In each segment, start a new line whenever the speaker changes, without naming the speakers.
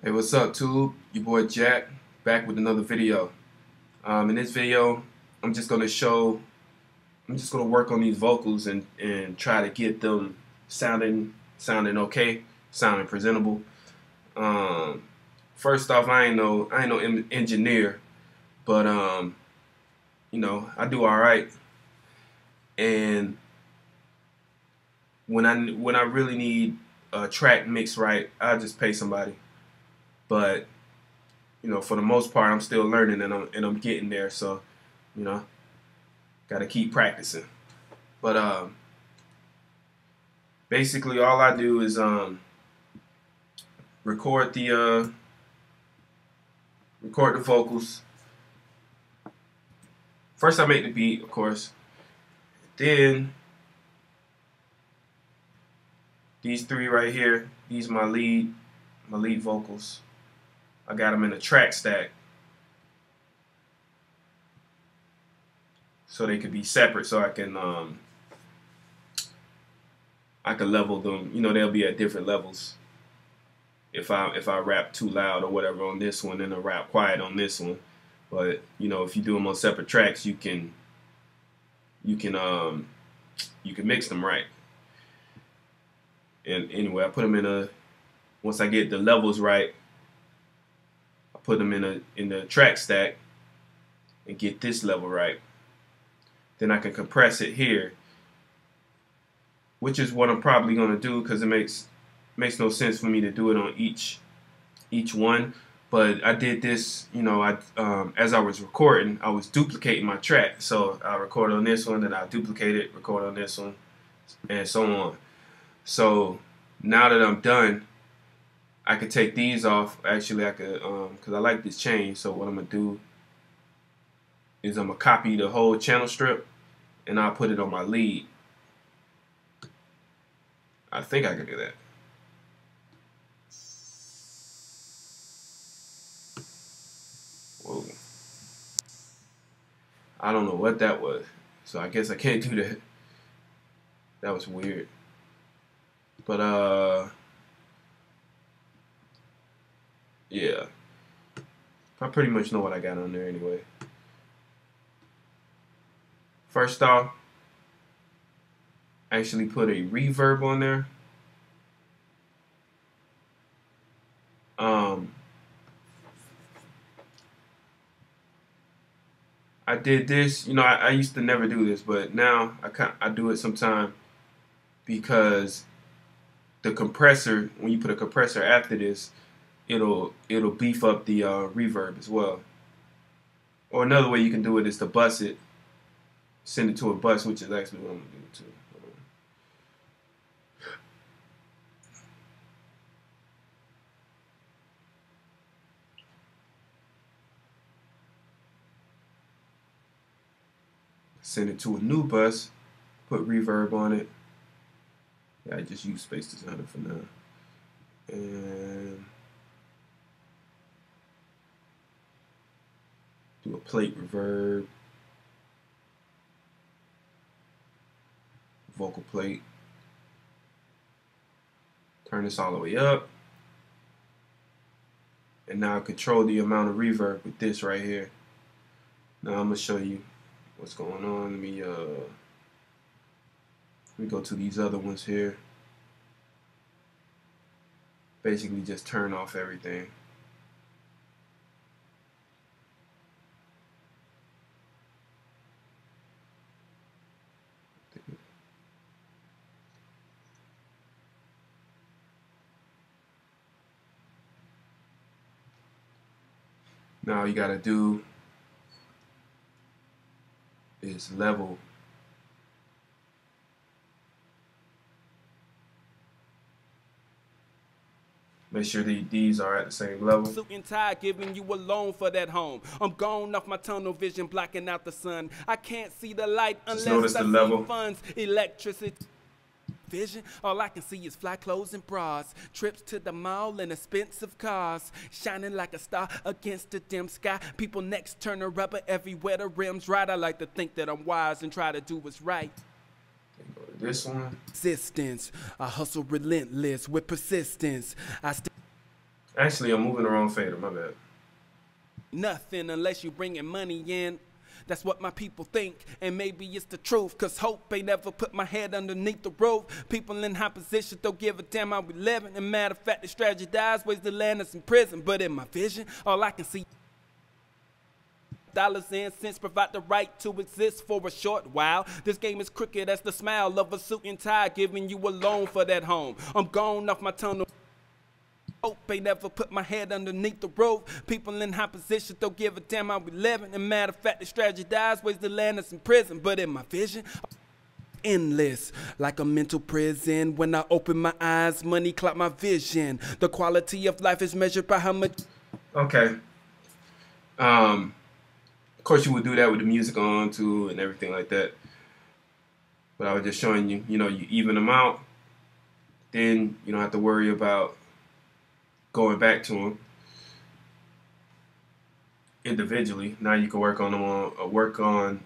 Hey, what's up, Tube? Your boy Jack, back with another video. In this video, I'm just gonna show, I'm just gonna work on these vocals and try to get them sounding okay, sounding presentable. Um, First off, I ain't no engineer, but I do all right. And when I really need a track mixed right, I just pay somebody. But for the most part, I'm still learning and I'm getting there. So, you know, got to keep practicing. But basically, all I do is record the vocals. First, I make the beat, of course. Then these three right here, these are my lead vocals. I got them in a track stack, so they could be separate, so I can level them. They'll be at different levels. If I rap too loud or whatever on this one, then I rap quiet on this one. But if you do them on separate tracks, you can mix them right. And anyway, I put them once I get the levels right, I put them in the track stack and get this level right. Then I can compress it here, which is what I'm probably gonna do because it makes no sense for me to do it on each one. But I did this, as I was recording, I was duplicating my track. So I record on this one, then I duplicate it, record on this one, and so on. So now that I'm done, I could take these off. Actually, I could, because I like this change. So what I'm gonna do is I'm gonna copy the whole channel strip, and I'll put it on my lead. I think I can do that. Whoa. I don't know what that was, so I guess I can't do that. That was weird. But yeah, I pretty much know what I got on there anyway. First off, I actually put a reverb on there. I did this, I used to never do this, but now I do it sometime because the compressor, when you put a compressor after this, it'll beef up the reverb as well. Or another way you can do it is to bus it, send it to a bus, which is actually what I'm gonna do too. Send it to a new bus, put reverb on it. Yeah, I just use Space Designer for now. And do a plate reverb, vocal plate. Turn this all the way up. And now control the amount of reverb with this right here. Now I'm gonna show you what's going on. Let me go to these other ones here. Basically just turn off everything. Now all you gotta do is level. Make sure these are at the same level.
Suit and tie giving you a loan for that home. I'm gone off my tunnel vision, blocking out the sun. I can't see the light unless I see funds. Electricity. Vision, all I can see is fly clothes and bras, trips to the mall and expensive cars, shining like a star against the dim sky. People next turn to rubber everywhere the rims right. I like to think that I'm wise and try to do what's right.
Go to this one.
Existence, I hustle relentless with persistence.
Actually, I'm moving the wrong fader. My bad.
Nothing unless you bringing money in. That's what my people think, and maybe it's the truth, cause hope ain't ever put my head underneath the roof. People in high positions don't give a damn how we living, and matter of fact, they strategize ways to land us in prison. But in my vision, all I can see dollars and cents provide the right to exist for a short while. This game is crooked as the smile of a suit and tie, giving you a loan for that home. I'm gone off my tunnel. Hope ain't never put my head underneath the roof. People in high positions don't give a damn how we living, and matter of fact, they strategize ways to land us in prison. But in my vision, endless, like a mental prison. When I open my eyes, money cloud my vision. The quality of life is measured by how much.
Okay. Of course, you would do that with the music on too and everything like that. But I was just showing you, you even them out. Then you don't have to worry about going back to them individually. Now you can work on them work on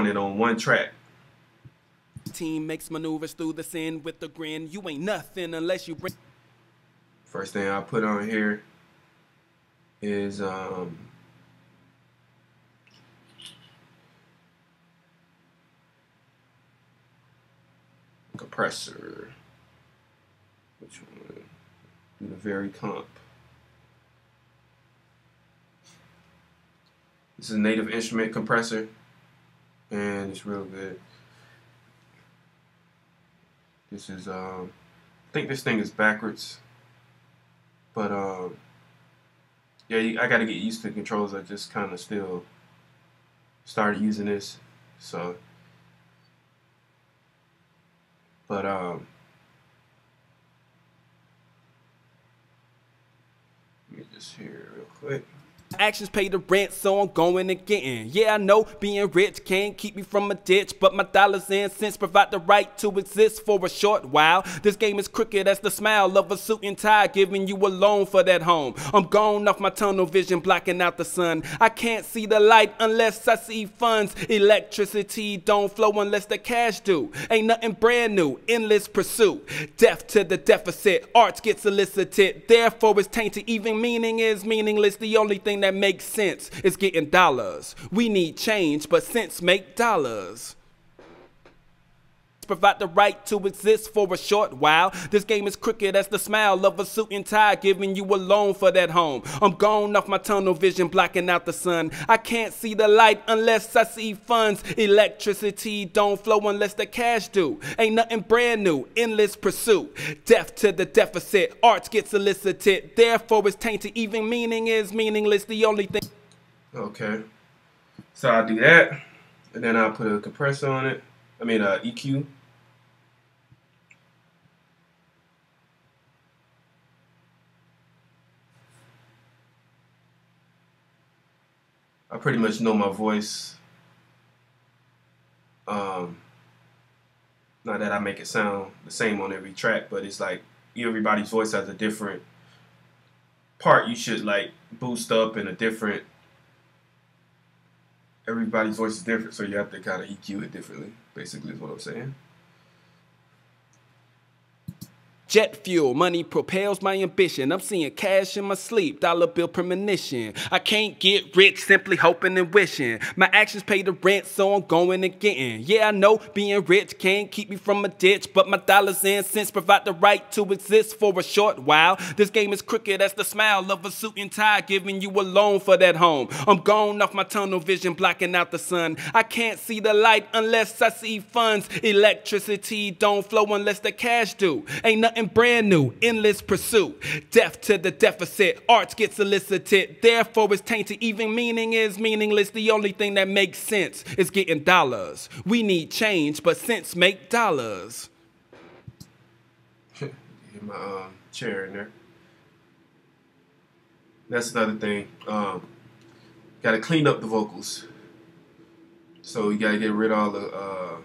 it on one track.
Team makes maneuvers through the sin with a grin. You ain't nothing unless you bring.
First thing I put on here is compressor. Which one? Do the very comp. This is a Native Instrument compressor, and it's real good. This is I think this thing is backwards, but yeah, I got to get used to the controls. I just kind of still started using this, so. But let me just hear it real quick.
Actions pay the rent, so I'm going and getting. Yeah, I know being rich can't keep me from a ditch, but my dollars and cents provide the right to exist for a short while. This game is crooked as the smile of a suit and tie, giving you a loan for that home. I'm gone off my tunnel vision, blocking out the sun. I can't see the light unless I see funds. Electricity don't flow unless the cash do. Ain't nothing brand new, endless pursuit. Death to the deficit, arts get solicited, therefore it's tainted. Even meaning is meaningless. The only thing that makes sense is getting dollars. We need change, but cents make dollars. Provide the right to exist for a short while. This game is crooked as the smile of a suit and tie, giving you a loan for that home. I'm gone off my tunnel vision, blocking out the sun. I can't see the light unless I see funds. Electricity don't flow unless the cash do. Ain't nothing brand new, endless pursuit. Death to the deficit, arts get solicited, therefore it's tainted. Even meaning is meaningless. The only thing.
Okay, so I'll do that, and then I'll put a compressor on it. I mean EQ. I pretty much know my voice. Not that I make it sound the same on every track, but it's like everybody's voice has a different part you should like boost up in a different. Everybody's voice is different, so you have to kind of EQ it differently, basically is what I'm saying.
Jet fuel, money propels my ambition. I'm seeing cash in my sleep, dollar bill premonition. I can't get rich simply hoping and wishing. My actions pay the rent, so I'm going and getting. Yeah, I know being rich can't keep me from a ditch, but my dollars and cents provide the right to exist for a short while. This game is crooked as the smile of a suit and tie, giving you a loan for that home. I'm gone off my tunnel vision, blocking out the sun. I can't see the light unless I see funds. Electricity don't flow unless the cash do. Ain't nothing brand new, endless pursuit. Death to the deficit, arts get solicited, therefore it's tainted. Even meaning is meaningless. The only thing that makes sense is getting dollars. We need change, but cents make dollars.
Get my chair in there. That's another thing. Gotta clean up the vocals. So you gotta get rid of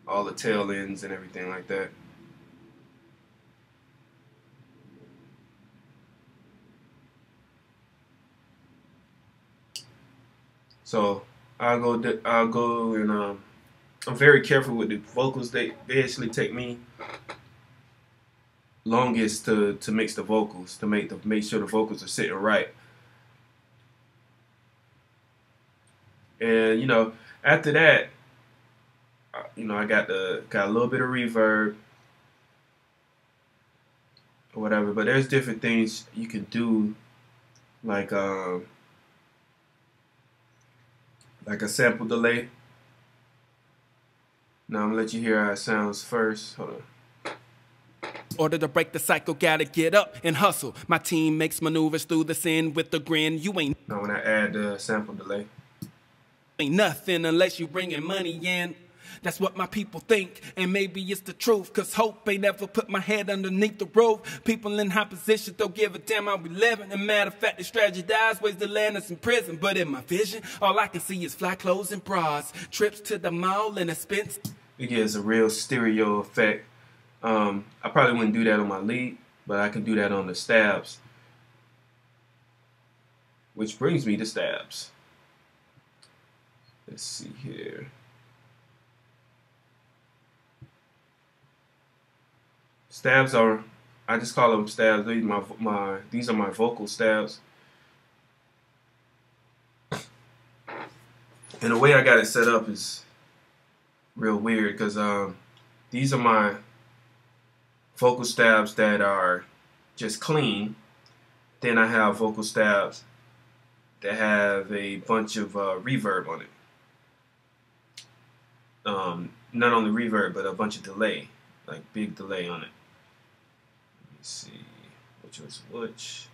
all the tail ends and everything like that. So I'll go and I'm very careful with the vocals. They actually take me a longest to mix the vocals, to make sure the vocals are sitting right. And you know, after that, you know, I got a little bit of reverb or whatever. But there's different things you can do, like a sample delay. Now I'm gonna let you hear how it sounds first. Hold on.
Order to break the cycle, gotta get up and hustle. My team makes maneuvers through the sin with a grin. You ain't
now when I add the sample delay,
ain't nothing unless you bringing money in. That's what my people think, and maybe it's the truth. Cause hope ain't ever put my head underneath the roof. People in high positions don't give a damn how we living. And matter of fact, the strategy dies, ways to land us in prison. But in my vision, all I can see is fly clothes and bras, trips to the mall and expense.
It gives a real stereo effect. I probably wouldn't do that on my lead, but I can do that on the stabs. Which brings me to stabs. Let's see here. Stabs are, I just call them stabs. These are my vocal stabs. And the way I got it set up is real weird because these are my vocal stabs that are just clean. Then I have vocal stabs that have a bunch of reverb on it. Not only reverb, but a bunch of delay, like big delay on it. Let me see which was which.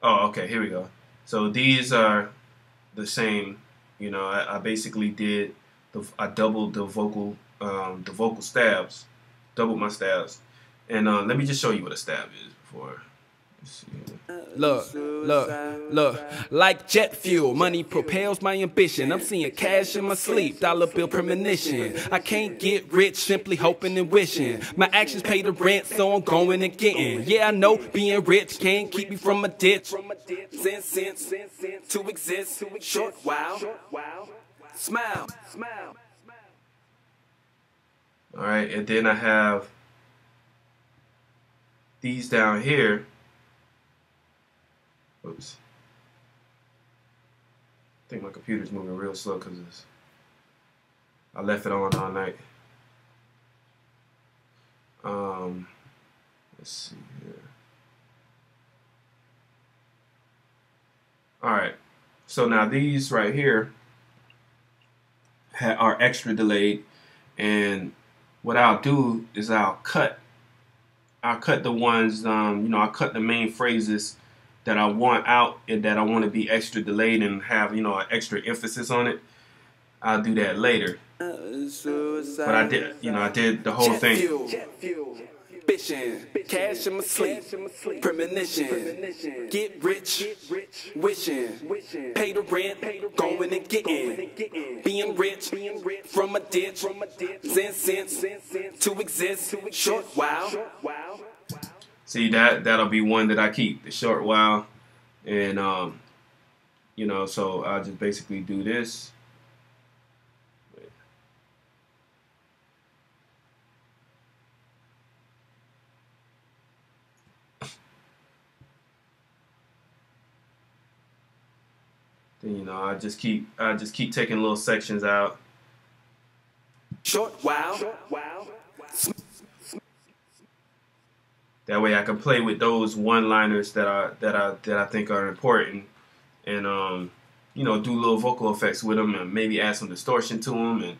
Oh, okay, here we go. So these are the same. You know, I basically did I doubled the vocal stabs, doubled my stabs, and let me just show you what a stab is before.
Look, like jet fuel, money propels my ambition. I'm seeing cash in my sleep, dollar bill premonition. I can't get rich simply hoping and wishing. My actions pay the rent, so I'm going and getting. Yeah, I know being rich can't keep me from a ditch. Sense to exist, short while, smile.
All right, and then I have these down here. Oops. I think my computer's moving real slow because I left it on all night. Let's see here. All right. So now these right here are extra delayed, and what I'll do is I'll cut the ones, you know, I'll cut the main phrases that I want out and that I want to be extra delayed and have, you know, an extra emphasis on it. I'll do that later. But I did, you know, I did the whole thing.
Cash in my sleep, premonition, get rich, wishing, pay the rent, going and getting, being rich, from a ditch, sense to exist, short while.
See, that'll be one that I keep, the short while, and you know, so I'll just basically do this. Then, you know, I just keep taking little sections out.
Short while.
That way I can play with those one-liners that I think are important, and you know, do little vocal effects with them, and maybe add some distortion to them,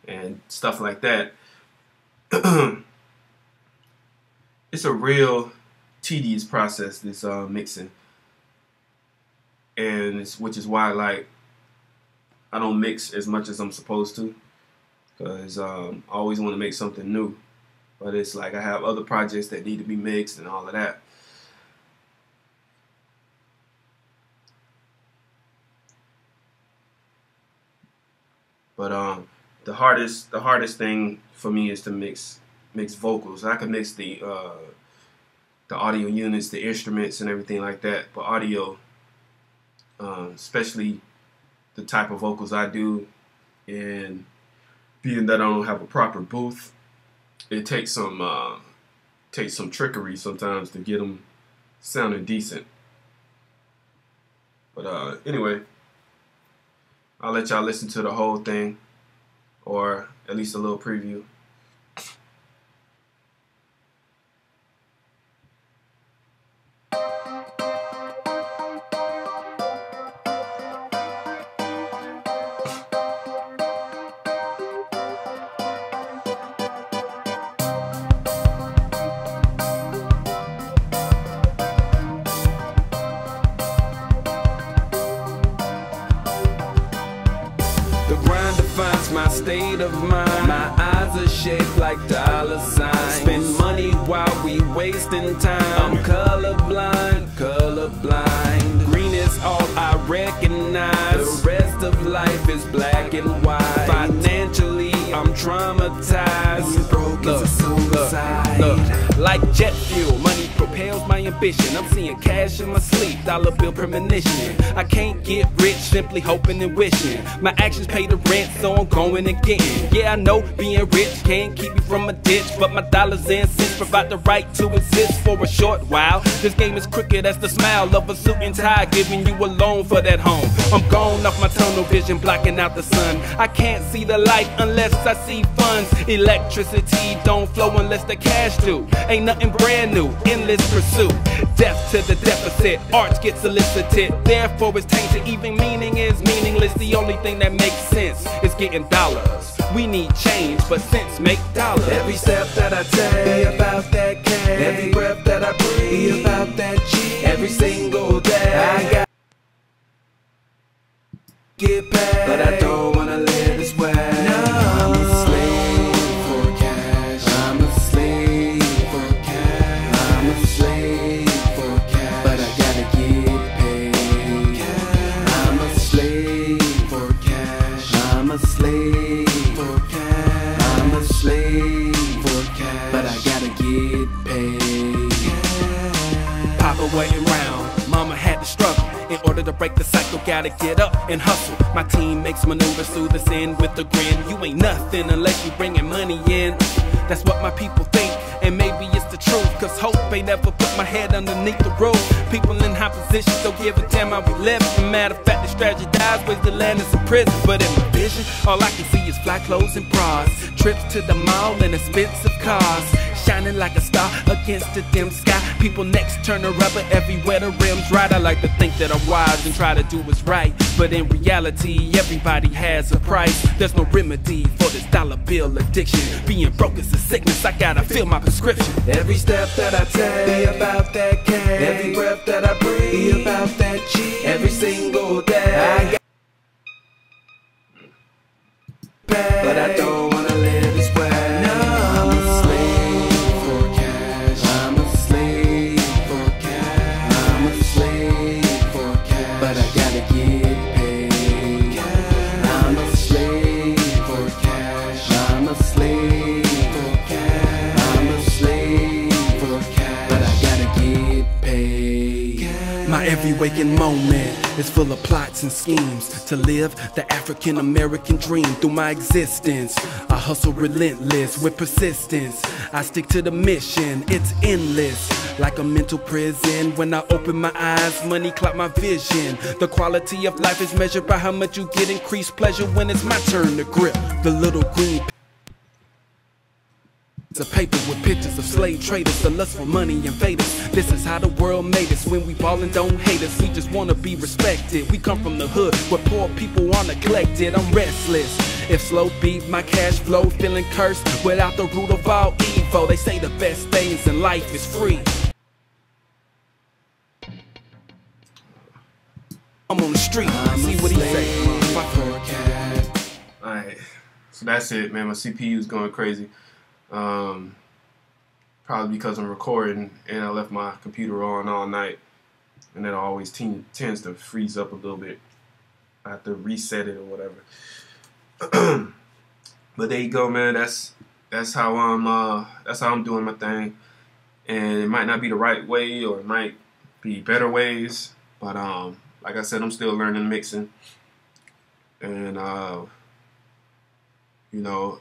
and stuff like that. It's a real tedious process, this mixing, and which is why, like, I don't mix as much as I'm supposed to, because I always want to make something new. But it's like I have other projects that need to be mixed and all of that. But the hardest thing for me is to mix vocals. I can mix the audio units, the instruments, and everything like that. But audio, especially the type of vocals I do, and being that I don't have a proper booth, it takes some trickery sometimes to get them sounding decent. But anyway, I'll let y'all listen to the whole thing, or at least a little preview.
My state of mind, my eyes are shaped like dollar signs. Spend money while we wasting time. I'm colorblind, colorblind. Green is all I recognize. The rest of life is black and white. Financially, I'm traumatized. Look, like jet fuel, money propels my ambition. I'm seeing cash in my sleep, dollar bill premonition. I can't get rich, simply hoping and wishing. My actions pay the rent, so I'm going again. Yeah, I know being rich can't keep me from a ditch, but my dollars and cents provide the right to exist for a short while. This game is crooked as the smile of a suit and tie, giving you a loan for that home. I'm gone off my tunnel vision, blocking out the sun. I can't see the light unless I see funds. Electricity don't flow unless the cash do. Ain't nothing brand new, endless pursuit. Death to the deficit, art gets elicited. Therefore it's tainted, even meaning is meaningless. The only thing that makes sense is getting dollars. We need change, but sense make dollars. Every step that I take, be about that cash. Every breath that I breathe, be about that G. Every single day, I got get paid, but I don't wanna live this way. No. I'm a slave for cash. I'm a slave for cash. I'm a slave for cash, but I gotta get paid. I'm a slave for cash. I'm a slave for cash. I'm a slave for cash, but I gotta get paid. Papa waiting round, mama had to struggle. In order to break the cycle, gotta get up and hustle. My team makes maneuvers through the sin with a grin. You ain't nothing unless you bringing money in. That's what my people think, and maybe it's the truth. Cause hope ain't never put my head underneath the roof. People in high positions don't give a damn how we live. As a matter of fact, the strategy dies, ways the land is a prison. But in my vision, all I can see is fly clothes and bras. Trips to the mall and expensive cars. Shining like a star against the dim sky. People next turn the rubber everywhere the rims right. I like to think that I'm wise and try to do what's right, but in reality, everybody has a price. There's no remedy for this dollar bill addiction. Being broke is a sickness, I gotta fill my prescription. Every step that I take, be about that cash. Every breath that I breathe, be about that G. Every single day, I got paid, but I don't wanna live this way. My every waking moment is full of plots and schemes to live the African American dream through my existence. I hustle relentless with persistence. I stick to the mission, it's endless. Like a mental prison, when I open my eyes, money cloud my vision. The quality of life is measured by how much you get increased pleasure when it's my turn to grip the little green a paper with pictures of slave traders, the lust for money invaders. This is how the world made us. When we ball and don't hate us, we just wanna be respected. We come from the hood where poor people are neglected. I'm restless. If slow beat my cash flow, feeling cursed without the root of all evil. They say the best things in life is free. I'm on the street. See what he say.
Alright, so that's it, man. My CPU's going crazy. Probably because I'm recording and I left my computer on all night, and it always tends to freeze up a little bit. I have to reset it or whatever. But there you go, man. That's how I'm doing my thing, and it might not be the right way, or it might be better ways. But like I said, I'm still learning mixing, and You know,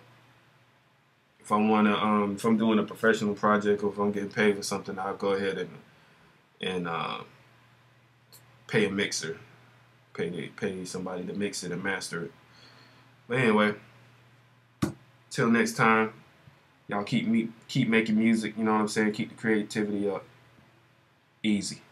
if I'm doing a professional project or if I'm getting paid for something, I'll go ahead and pay a mixer, pay somebody to mix it and master it. But anyway, till next time, y'all keep making music. You know what I'm saying? Keep the creativity up. Easy.